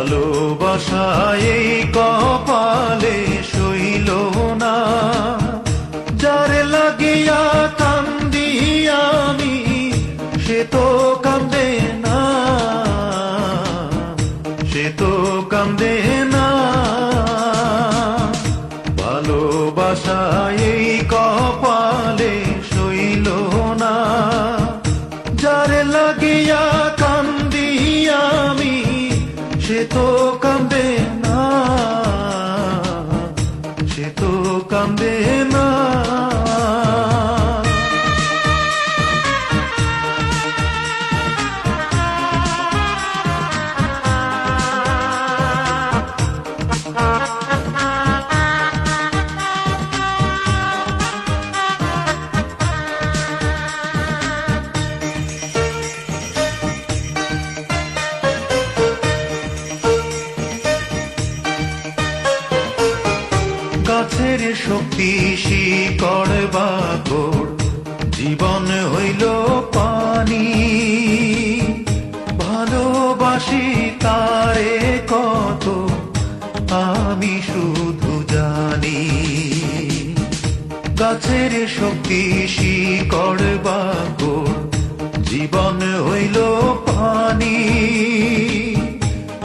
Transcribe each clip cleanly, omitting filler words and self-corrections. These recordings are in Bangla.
ভালোবাসা এই কপালে সইল না, যারে লাগিয়া কান্দি আমি সে তো কান্দে না, সে তো কান্দে না। ভালোবাসা এই কপালে সইল না, যারে লাগিয়া কান্দি আমি সে তো কান্দে না, সে তো কান্দে না। গাছের শক্তি শিকড় বাকড়, জীবন হইল পানি। ভালোবাসি তারে কত আমি শুধু জানি। গাছের শক্তি শিকড় বাকড়, জীবন হইল পানি।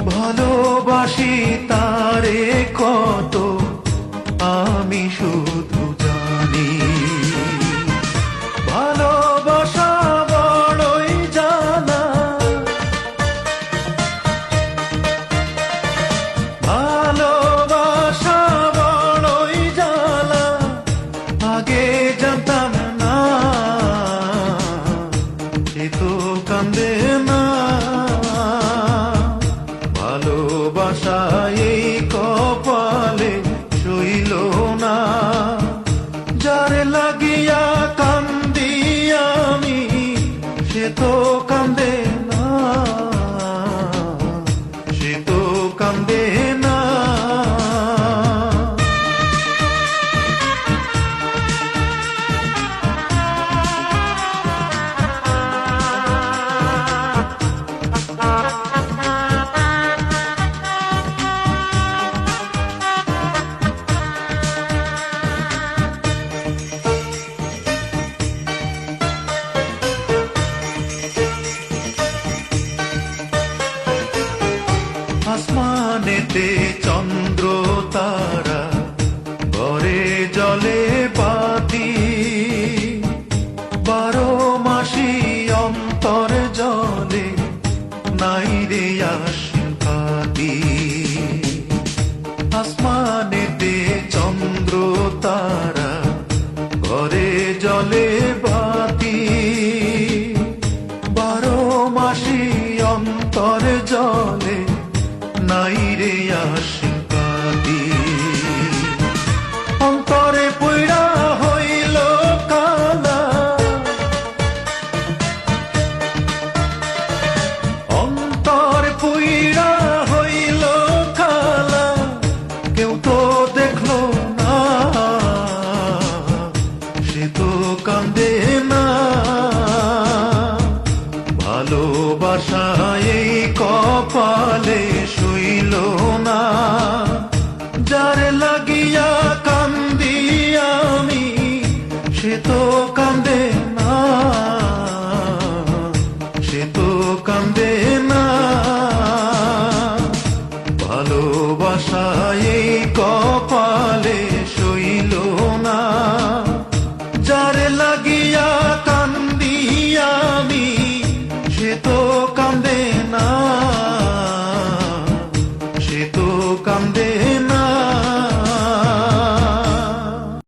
ভালোবাসি তারে কত আমি শুধু জানি। ভালোবাসা বড়ই জানা, ভালোবাসা বড়ই জানা, আগে জানতাম না, সে তো কান্দে না। ভালোবাসা এই কপালে সইল না, যারে লাগিয়া কান্দি আমি সে তো কান্দে না, সে তো কান্দে না। আসমানেতে চন্দ্র তারা, ঘরে জলে বাতি, 12 মাসি অন্তর জলে নাই রে আশিকাতি। আসমানেতে চন্দ্র তারা, ঘরে জলে বাতি, 12 মাসি অন্তর জলে নাই রে আশিকাতি। অন্তরে পইড়া হইল কালা, অন্তর পইড়া হইল কালা, কেউ তো দেখলো না, সে তো কান্দে না। ভালোবাসা এই কপালে